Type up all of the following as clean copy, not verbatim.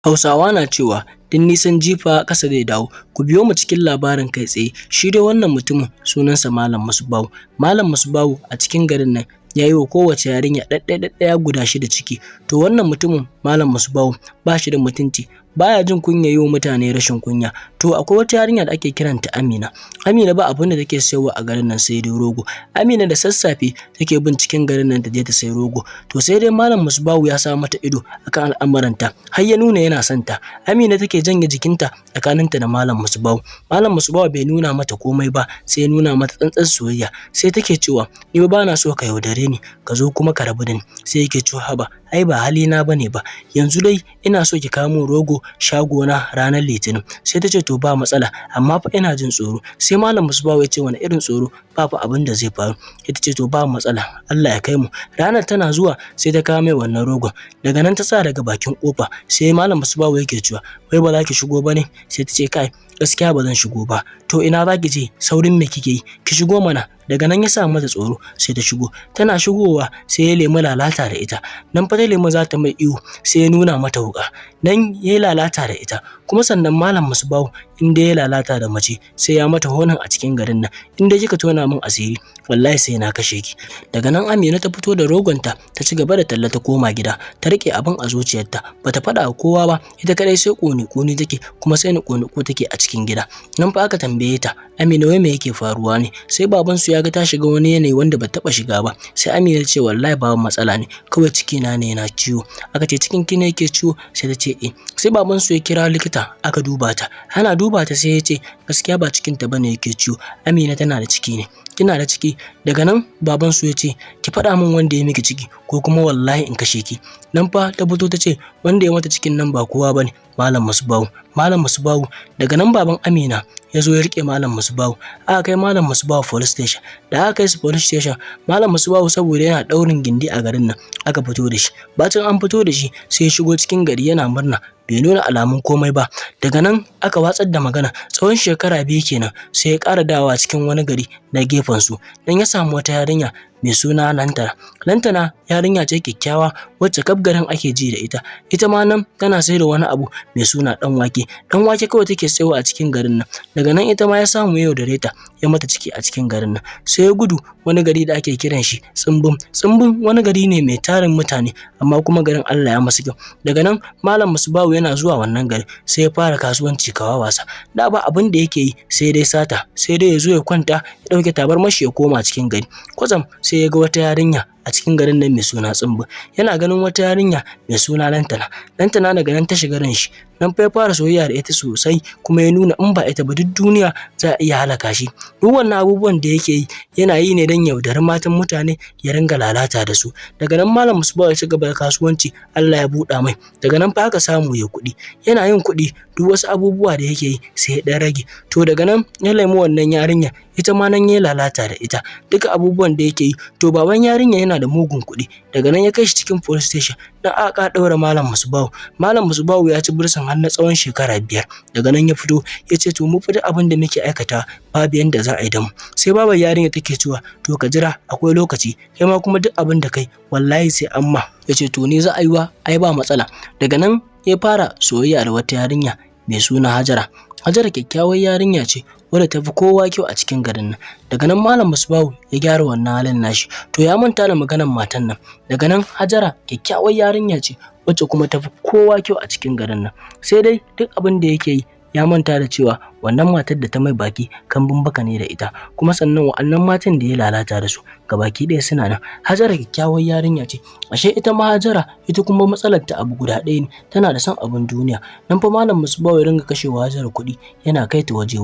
Hausawa na cewa duk nisan jifa ƙasa zai dawo. Ku biyo mu cikin labarin kai tsaye. Shi dai wannan mutumin sunansa Malam Musbahu. Malam Musbahu a cikin garin nan ya yi wa kowace yarinya ɗaɗɗaya guda 6 ciki. To wannan mutumin Malam Musbahu ba shi da mutunci, baya jin kunya yi wa mutane rashin kunya. To akwai wata yarinya da ake kiranta Amina. Amina ba abin da take sayarwa a garin nan sai dai rogo. Amina da sassafe take bin cikin garin nan ta je ta sayi rogo. To sai dai Malam Musbahu ya sa mata ido akan al'amuranta, har ya nuna yana son ta. Amina take janye jikinta tsakaninta da Malam Musbahu. Malam Musbahu bai nuna mata komai ba, sai ya nuna mata tsantsan soyayya. Sai take cewa ni ba na so ka yaudare ni, ka zo kuma ka rabu da ni. Sai yake cewa haba, ai ba halina bane ba. Yanzu dai ina so ki kawo min rogo shagona ranar Litinin. Sai ta ce to ba matsala, amma fa ina jin tsoro. Sai Malam Musbahu ya ce wani irin tsoro? Ba fa abin da zai faru. Ita ce to ba matsala, Allah ya kai mu. Ranar tana zuwa sai ta kawo mai wannan rogon. Daga nan ta sa daga bakin kofa. Sai Malam Musbahu yake cewa wai ba za ki shigo ba ne? Sai ta ce kai gaskiya ba zan shigo ba. To ina za ki je? Saurin me kike yi? Ki shigo mana. Daga nan ya sa mata tsoro sai ta shigo. Tana shigowa sai ya nemi lalata da ita. Nan fa ta nemi za ta mai iyo sai ya nuna mata wuƙa. Nan ya yi lalata da ita. Kuma sannan Malam Musbahu inda ya lalata da mace sai ya mata honin a cikin garin nan. Inda kika tona min asiri wallahi sai na kashe ki. Daga nan Amina ta fito da rogonta ta ci gaba da talla ta koma gida. Ta rike abin a zuciyarta. Bata faɗa wa kowa ba. Ita kadai sai ƙoni take, kuma sai ni ƙoni take a cikin gida. Nan fa aka tambaye ta Amina wai me yake faruwa ne? Sai babansu ya ga ta shiga wani yanayi wanda bata taɓa shiga ba. Sai Amina ta ce wallahi babu matsala ne, kawai cikina ne yana ciwo. Aka ce cikin ki ne yake ciwo? Sai ta ce eh. Sai babansu ya kira likita aka duba ta. Ana duba ta sai ya ce gaskiya ba cikinta bane yake ciwo, Amina tana da ciki ne. Kina da ciki? Daga nan babansu ya ce ki faɗa min wanda ya miki ciki ko kuma wallahi in kashe ki. Nan fa ta fito ta ce wanda ya mata cikin nan ba kowa bane, Malam Musbahu. Malam Musbahu. Daga nan baban Amina ya zo ya rike Malam Musbahu. Aka kai Malam Musbahu police station. Da aka kai su police station, Malam Musbahu saboda yana daurin gindi a garin nan aka fito da shi. Bacin an fito da shi sai ya shigo cikin gari yana murna, bai nuna alamun komai ba. Daga nan aka watsar da magana. Tsawon shekara 2 kenan sai ya ƙara dawowa cikin wani gari na gefen su. Dan ya samu wata yarinya mai suna Lantana. Lantana yarinya ce kyakkyawa wacce kaf garin ake ji da ita. Ita ma nan tana sai da wani abu mai suna dan wake. Dan wake kawai take sayowa a cikin garin nan. Daga nan ita ma ya samu yau da reta ya mata ciki a cikin garin nan. Sai ya gudu wani gari da ake kiran shi Tsimbin. Tsimbin wani gari ne mai tarin mutane amma kuma garin Allah ya masa kyau. Daga nan Malam Musbahu yana zuwa wannan gari sai ya fara kasuwanci kawa wasa. Da ba abin da yake yi sai dai sata, sai dai ya zo ya kwanta ya dauke tabarmar shi ya koma cikin gari. Kwazam sai ya ga wata yarinya a cikin garin nan mai suna Tsimbin. Yana ganin wata yarinya mai suna Lantana. Lantana daga nan ta shiga ran shi. Nan fa ya fara soyayya da ita sosai, kuma ya nuna in ba ita ba duk duniya za a iya halaka shi. Duk wannan abubuwan da yake yi yana yi ne don yaudar matan mutane ya ringa lalata da su. Daga nan Malam Musbahu ya ci gaba da kasuwanci, Allah ya buɗa mai. Daga nan fa aka samu ya kuɗi. Yana yin kuɗi duk wasu abubuwa da yake yi sai ya ɗan rage. To daga nan ya nemi wannan yarinya, ita ma nan ya lalata da ita. Duka abubuwan da yake yi. To baban yarinya yana da mugun kuɗi. Daga nan ya kai shi cikin police station. Dan aka ɗaura Malam Musbahu. Malam Musbahu ya ci bursin har na tsawon shekara 5. Daga nan ya fito ya ce to mu fi abin da muke aikata babu yanda za a yi da mu. Sai babar yarinya take cewa to ka jira akwai lokaci, kai ma kuma duk abin da kai wallahi sai amma. Ya ce to ni za a yi wa ai ba matsala. Daga nan ya fara soyayya da wata yarinya mai suna Hajara. Hajara kyakkyawar yarinya ce wadda ta fi kowa kyau a cikin garin nan. Daga nan Malam Musbahu ya gyara wannan halin nashi. To ya manta da maganar matan nan. Daga nan Hajara kyakkyawar yarinya ce wacce kuma ta fi kowa kyau a cikin garin nan. Sai dai duk abin da yake yi ya manta da cewa wannan matar da ta mai baki kambun baka ne da ita, kuma sannan wa'annan matan da ya lalata da su gabaki ɗaya suna nan. Hajara kyakkyawar yarinya ce, ashe ita ma Hajara ita kuma matsalar ta abu guda ɗaya ne, tana da son abin duniya. Nan fa Malam Musbahu ya ringa kashewa Hajara kuɗi yana kai ta waje.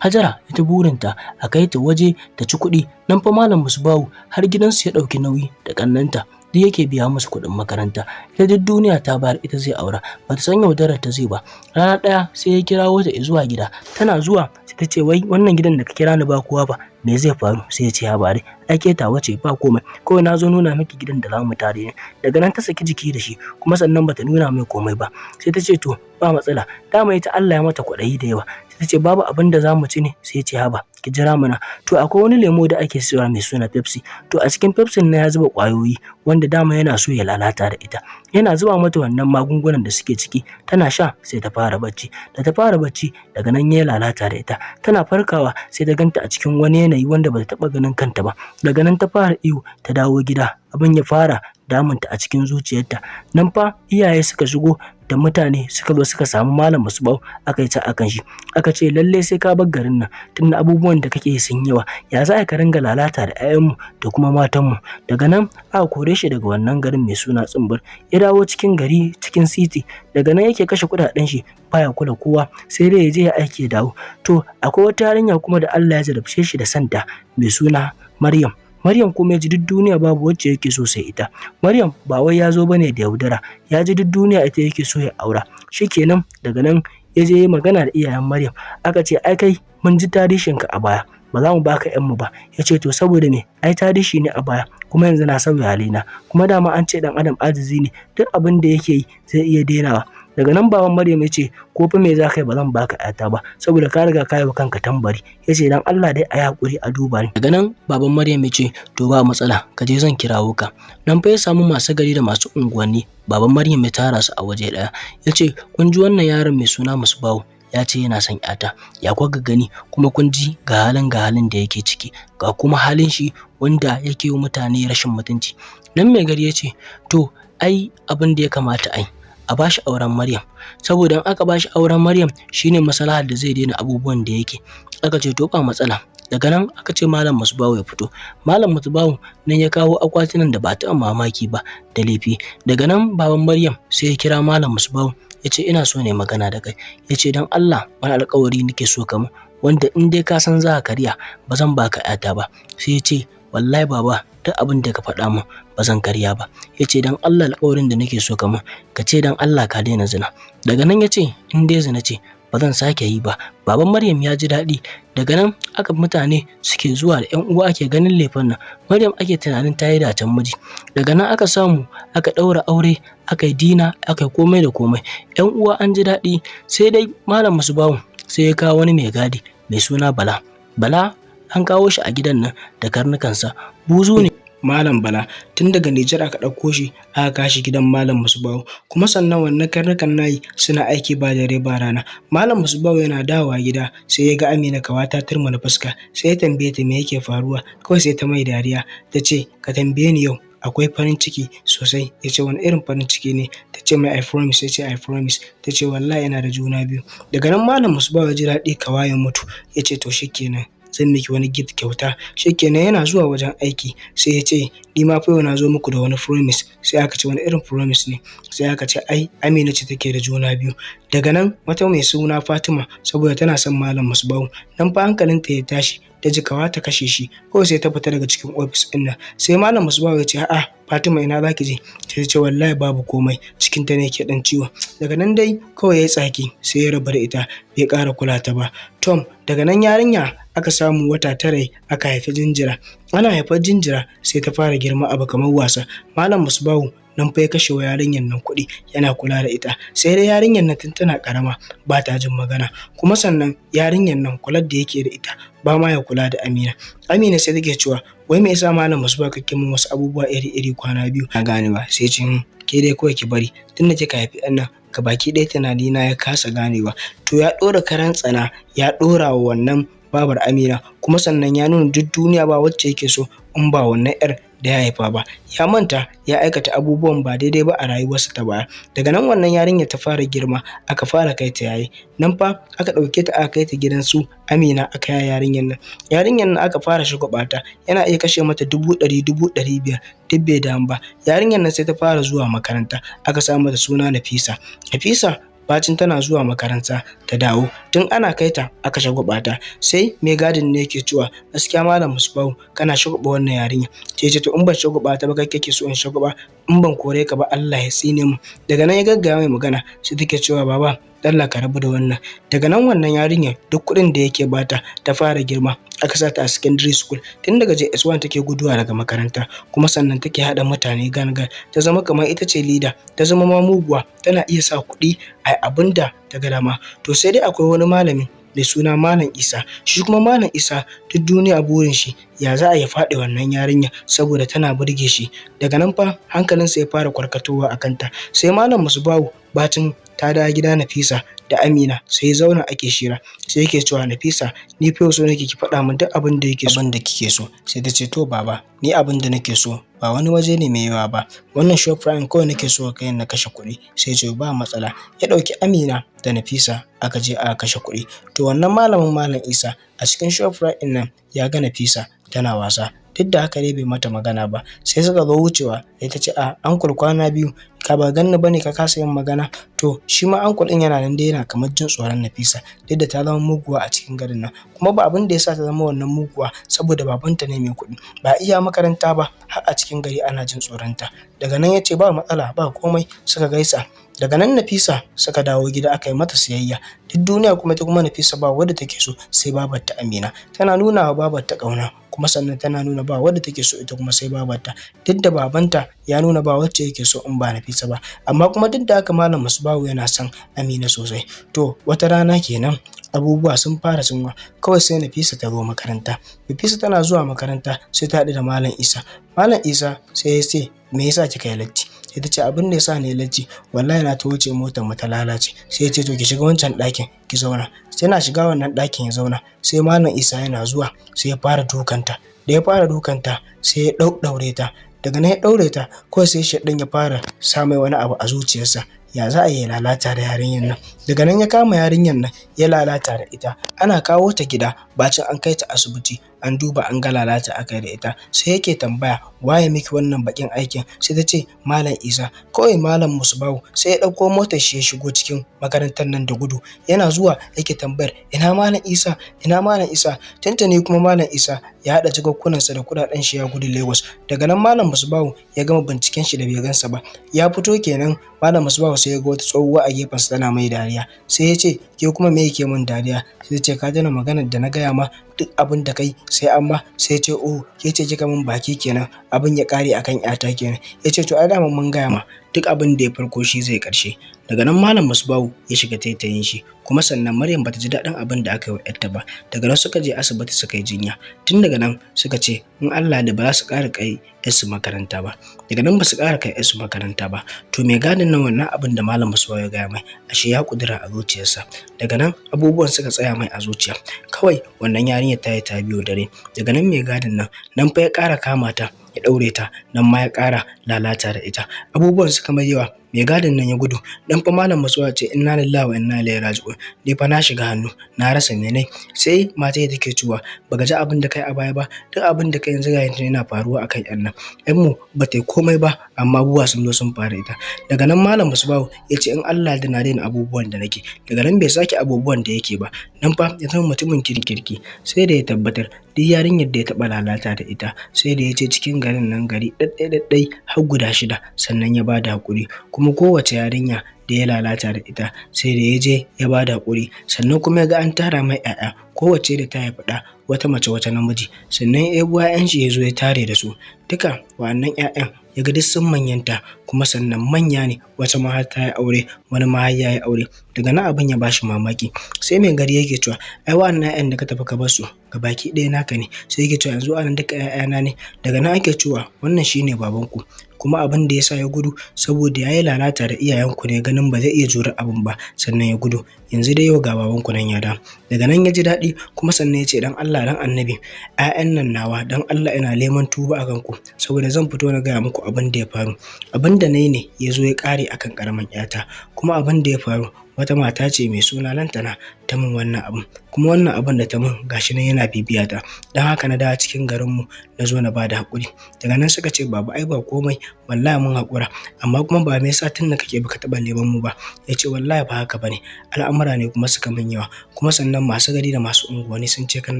Hajara ita burinta a kai ta waje ta ci kuɗi. Nan fa Malam Musbahu har gidansu ya ɗauki nauyi da ƙannanta. Duk yake biya musu kuɗin makaranta. Ita duk duniya ta bayar ita zai aura, bata san yaudarar ta zai ba. Rana ɗaya sai ya kirawo ta zuwa gida. Tana zuwa sai ta ce wai wannan gidan da ka kira ni ba kowa ba, me zai faru? Sai ya ce ya bare, ai ke tawa ce ba komai, kawai na zo nuna miki gidan da za mu tare ne. Daga nan ta saki jiki da shi, kuma sannan bata nuna mai komai ba. Sai ta ce to ba matsala, dama ita Allah ya mata kwaɗayi da yawa. sai ta ce babu abin da za mu ci ne, sai ya ce haba ki jira mana. To akwai wani lemo da ake sayarwa mai suna Pepsi, to a cikin Pepsi nan ya zuba ƙwayoyi wanda dama yana so ya lalata da ita, yana zuba mata wannan magungunan da suke ciki, tana sha sai ta fara bacci, da ta fara bacci daga nan ya lalata da ita, tana farkawa sai ta ganta a cikin wani yanayi wanda bata taɓa ganin kanta ba, daga nan ta fara ihu ta dawo gida, abin ya fara damunta a cikin zuciyarta. Nan fa iyaye suka shigo da mutane suka zo suka samu Malam Musbau aka yi ta akan shi, aka ce lallai sai ka bar garin nan tunda abubuwan da kake yi sun yawa, ya za ka ringa lalata da 'ya'yanmu da kuma matanmu. Daga nan aka kore shi daga wannan garin mai suna Tsumbur, ya dawo cikin gari cikin city, daga nan yake kashe kuɗaɗen shi baya kula kowa, sai dai ya je ya aiki ya dawo. To akwai wata yarinya kuma da Allah ya jarabce shi da santa mai suna Maryam. Maryam kuma ya ji duk duniya babu wacce yake so sai ita. Maryam ba wai ya zo bane da yaudara, ya ji duk duniya ita yake so ya aura. Shikenan daga nan ya je ya magana da iyayen Maryam, aka ce ai kai mun ji tarihinka a baya, ba za mu baka ƴanmu ba. Ya ce to saboda me, ai tarihi ne a baya kuma yanzu na sauya halina, kuma dama an ce dan adam ajizi ne, duk abin da yake yi zai iya dainawa. Daga nan baban Maryam ya ce ko fa me za ka yi ba zan baka ƴata ba saboda ka riga ka yi wa kanka tambari. Ya ce dan Allah dai a yi haƙuri a duba ni. Daga nan baban Maryam ya ce to ba matsala ka je zan kirawo ka. Nan fa ya samu masu gari da masu unguwanni, baban Maryam ya tara su a waje ɗaya. Ya ce kun ji wannan yaron mai suna Musbahu ya ce yana son ƴata, ya kuka gani, kuma kun ji ga halin da yake ciki, ga kuma halin shi wanda yake yi mutane rashin mutunci. Nan mai gari ya ce to ai abin da ya kamata ai a bashi auren Maryam, saboda in aka bashi auren Maryam shine maslahar da zai daina abubuwan da yake. Aka ce to ba matsala. Daga nan aka ce Malam Musbahu ya fito. Malam Musbahu nan ya kawo akwatunan da ba ta mamaki ba da lefe. Daga nan baban Maryam sai ya kira Malam Musbahu ya ce ina so ne magana da kai. Ya ce don Allah wani alƙawari nake so ka mu, wanda in dai ka san za ka karya ba zan baka ƴata ba. Sai ya ce wallahi baba duk abin da ka faɗa min ba zan karya ba. Ya ce don Allah alƙawarin da nake so ka mun, ka ce don Allah ka daina zina. Daga nan ya ce in dai zina ce ba zan sake yi ba. Baban Maryam ya ji daɗi. Daga nan aka mutane suke zuwa da 'yan uwa ake ganin lefen nan. Maryam ake tunanin ta yi dacen miji. Daga nan aka samu aka ɗaura aure, aka yi dina, aka yi komai da komai. 'Yan uwa an ji daɗi, sai dai Malam Musbahu sai ya kawo wani mai gadi mai suna Bala. Bala an kawo shi a gidan nan da karnukansa, buzu ne. Malam Bala tun daga Nijar aka ɗauko shi aka kashi gidan Malam Musbahu, kuma sannan wannan karnukan nayi suna aiki ba dare ba rana. Malam Musbahu yana dawowa gida sai ya ga Amina kawa ta turmana fuska, sai ya tambaye ta me yake faruwa, kawai sai ta mai dariya ta ce ka tambaye ni yau akwai farin ciki sosai. Ya ce wani irin farin ciki ne? Ta ce mai I promise. Ya ce I promise. Ta ce wallahi yana da juna biyu. Daga nan Malam Musbahu ya ji daɗi kawa ya mutu. Ya ce to shikenan zan miki wani gift kyauta. Shikenan yana zuwa wajen aiki sai ya ce ni ma fa yau na zo muku da wani promise. Sai aka ce wani irin promise ne? Sai aka ce ai Amina ce take da juna biyu. Daga nan wata mai suna Fatima, saboda tana son Malam Musbahu, nan fa hankalinta ya tashi, ta ji kawa ta kashe shi, kawai sai ta fita daga cikin ofis ɗin nan. Sai Malam Musbahu ya ce a'a Fatima ina zaki je? Sai ta ce wallahi babu komai, cikin ta ne ke dan ciwo. Daga nan dai kawai ya tsaki sai ya rabu da ita, bai ƙara kula ta ba. Tom daga nan yarinya aka samu wata 9 aka haifi jinjira. Ana haifar jinjira sai ta fara girma abu kamar wasa. Malam Musbahu nan fa ya kashe wa yarinyar nan kuɗi yana kula da ita, sai dai yarinyar nan tun tana ƙarama ba ta jin magana, kuma sannan yarinyar nan kular da yake da ita ba ma ya kula da Amina. Amina sai take cewa wai me yasa Malam Musbahu kake min wasu abubuwa iri-iri kwana biyu na gane ba. Sai ce ke dai kawai ki bari, tunda kika haifi ɗan nan gabaki ɗaya tunani na ya kasa ganewa. To ya ɗora karan tsana ya ɗora wa wannan babar Amina, kuma sannan ya nuna duk duniya ba wacce yake so in ba wannan 'yar da ya haifa ba. Ya manta ya aikata abubuwan ba daidai ba a rayuwarsa ta baya. Daga nan wannan yarinya ta fara girma, aka fara kai ta yaye. Nan fa aka ɗauke ta aka kai ta gidan su Amina aka yaya yarinyar nan. Yarinyar nan aka fara shagwaɓa ta, yana iya kashe mata 100,000, 500,000 duk bai damu ba. Yarinyar nan sai ta fara zuwa makaranta, aka sa mata suna Nafisa. Nafisa bacin tana zuwa makaranta ta dawo, tun ana kai ta aka shagwaɓa ta. Sai mai gadin ne yake cewa gaskiya Malam Musbahu kana shagwaɓa wannan yarinya. Sai ce to in ban shagwaɓa ta ba kai kake so in shagwaɓa, in ban kore ka ba Allah ya tsine mu. Daga nan ya gaggaya mai magana, sai take cewa baba Allah ka rabu da wannan. Daga nan wannan yarinyar duk kuɗin da yake bata ta fara girma, aka sa ta a secondary school. Tun daga JS1 take guduwa daga makaranta, kuma sannan take haɗa mutane gangan, ta zama kamar ita ce leader, ta zama ma muguwa, tana iya sa kuɗi a abin da ta ga dama. To sai dai akwai wani malami mai suna Malam Isa. Shi kuma Malam Isa duk duniya burin shi ya za a ya faɗi wannan yarinya saboda tana burge shi. Daga nan fa hankalinsa ya fara kwarkatowa a kanta. Sai Malam Musbahu bacin ta dawo gida Nafisa da Amina sai zauna ake shira, sai yake cewa Nafisa ni fa so nake ki faɗa min duk abin da kike so. Sai ta ce to baba ni abin da nake so ba wani waje ne mai yawa ba, wannan Shoprite kawai nake so kai na kashe kuɗi. Sai ce ba matsala, ya ɗauki Amina da Nafisa aka je aka kashe kuɗi. To wannan malamin Malam Isa a cikin Shoprite ɗin nan ya ga Nafisa tana wasa, duk da haka dai bai mata magana ba. Sai suka zo wucewa sai ta ce a ankul kwana biyu ka ba ganni bane ka kasa yin magana. To shi ma ankul ɗin yana nan dai yana kamar jin tsoron Nafisa duk da ta zama muguwa a cikin garin nan, kuma ba abin da ya sa ta zama wannan muguwa saboda babanta ne mai kuɗi, ba iya makaranta ba har a cikin gari ana jin tsoronta. Daga nan ya ce ba matsala ba komai, suka gaisa. Daga nan Nafisa suka dawo gida aka yi mata siyayya. Duk duniya kuma ta kuma Nafisa ba wadda take so sai babarta Amina, tana nuna wa babarta ƙauna kuma sannan tana nuna ba wadda take so ita kuma sai babarta, duk da babanta ya nuna ba wacce yake so in ba Nafisa ba, amma kuma duk da haka Malam Musbahu yana son Amina sosai. To wata rana kenan abubuwa sun fara tsinwa, kawai sai Nafisa ta zo makaranta. Nafisa tana zuwa makaranta sai ta haɗu da Malam Isa. Malam Isa sai ya ce me yasa kika yi latti? Sai ta ce abin da yasa ne latti wallahi na ta wuce motar mu ta lalace. Sai ya ce to ki shiga wancan ɗakin ki zauna. Sai na shiga wannan ɗakin ya zauna. Sai Malam Isa yana zuwa sai ya fara dukanta. Da ya fara dukanta sai ya ɗaure ta. Daga nan ya ɗaure ta kawai sai shaiɗan ya fara sa mai wani abu a zuciyarsa. Ya za a yi lalata da yarinyar nan? Daga nan ya kama yarinyar nan ya lalata da ita. Ana kawo ta gida bacin an kai ta asibiti an duba an ga lalata aka yi da ita. Sai yake tambaya waye miki wannan bakin aikin? Sai ta ce Malam Isa. Kawai Malam Musbahu sai ya ɗauko motar shi ya shigo cikin makarantar nan da gudu. Yana zuwa yake tambayar ina Malam Isa, ina Malam Isa. Tantane kuma Malam Isa ya haɗa jigakkunansa da kuɗaɗen shi ya gudu Lagos. Daga nan Malam Musbahu ya gama binciken shi da bai gansa ba. Ya fito kenan Malam Musbahu sai ya ga wata tsohuwa a gefensa tana mai dariya. Sai ya ce ke kuma me yake min dariya? Sai ce ka daina maganar da na gaya ma duk abin da kai sai amma. Sai ce oh ke ce kika min baki kenan abin ya kare akan yata kenan. Ya ce to ai dama mun gaya ma duk abin da ya farko shi zai karshe. Daga nan Malam Musbahu ya shiga taitayin shi, kuma sannan Maryam bata ji daɗin abin da aka yi wa ‘yarta ba. Daga nan suka je asibiti suka yi jinya. Tun daga nan suka ce in Allah da ba za su ƙara kai ‘yarsu makaranta ba. Daga nan ba su ƙara kai ‘yarsu makaranta ba. To mai gadin nan wannan abin da Malam Musbahu ya gaya mai ashe ya ƙudura a zuciyarsa. Daga nan abubuwan suka tsaya mai a zuciya. Kawai wannan yarinyar ta yi ta biyo dare. Daga nan mai gadin nan fa ya ƙara kama ta ya ɗaure ta, nan ma ya ƙara lalata da ita. Abubuwan suka mai yawa, mai gadin nan ya gudu. Dan fa Malam Musbahu ce inna lillahi wa inna ilaihi raji'un, ni fa na shiga hannu na rasa menai. Sai mata take cewa baka ji abin da kai a baya ba, duk abin da kai yanzu ga yana faruwa akan ƴan nan. Ƴan mu bata yi komai ba amma abubuwa sun zo sun fara ita. Daga nan Malam Musbahu ya ce in Allah da na daina abubuwan da nake. Daga nan bai sake abubuwan da yake ba. Nan fa ya zama mutumin kirki sai da ya tabbatar duk yarinyar da ya taɓa lalata da ita sai da ya je cikin garin nan gari ɗaɗɗai har guda 6 sannan ya bada haƙuri. Kuma kowace yarinya da ya lalata da ita sai da ya je ya bada haƙuri. Sannan kuma ya ga an tara mai ƴaƴa kowace da ta haifi ɗa, wata mace wata namiji. Sannan ya ɗebo ƴaƴan shi ya zo ya tare da su. Duka wa'annan ƴaƴan ya ga duk sun manyanta kuma sannan manya ne, wata ma har ta yi aure wani ma har ya yi aure. Daga nan abin ya bashi mamaki. Sai mai gari yake cewa ai wa'annan ƴaƴan da ka tafi ka bar su gabaki ɗaya naka ne. Sai yake cewa yanzu wa'annan duka ƴaƴana ne. Daga nan ake cewa wannan shine babanku, kuma abin da ya sa ya gudu saboda ya yi lalata da iyayenku ne ganin ba zai iya jure abin ba sannan ya gudu. Yanzu dai yau ga babanku nan ya dawo. Daga nan ya ji daɗi kuma sannan ya ce dan Allah dan Annabi ƴaƴan nan nawa dan Allah ina neman tuba a kanku saboda zan fito na gaya muku abin da ya faru. Abin da nayi ne ya zo ya ƙare akan ƙaramin ƴata, kuma abin da ya faru wata mata ce mai suna Lantana ta min wannan abin, kuma wannan abin da ta min gashi nan yana bibiya ta. Dan haka na dawo cikin garinmu na zo na bada haƙuri. Daga nan suka ce baba ai ba komai wallahi mun haƙura, amma kuma ba me yasa tun da kake baka taɓa neman mu ba. Ya ce wallahi ba haka bane, al'amura ne kuma suka min yawa, kuma sannan masu gari da masu unguwanni sun ce kan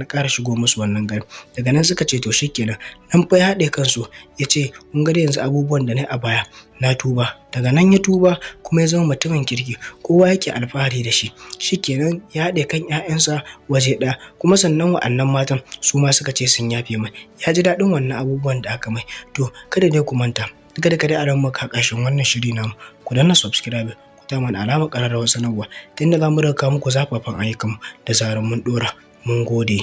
na ƙara shigo musu wannan gari. Daga nan suka ce to shikenan. Nan fa ya haɗe kansu ya ce kun ga yanzu abubuwan da na a baya na tuba. Daga nan ya tuba kuma ya zama mutumin kirki, kowa yake alfahari da shi. Shikenan ya haɗe kan ƴaƴansa waje ɗaya, kuma sannan wa'annan matan su ma suka ce sun yafe mai. Ya ji daɗin wannan abubuwan da aka mai. To kada dai ku manta, kada a ran maka ƙarshen wannan shiri namu ku danna subscribe. ta mana alamar ƙararrawar sanarwa, ta inda za mu riƙa kawo muku zafafan ayyukanmu da zarar mun ɗora. Mun gode.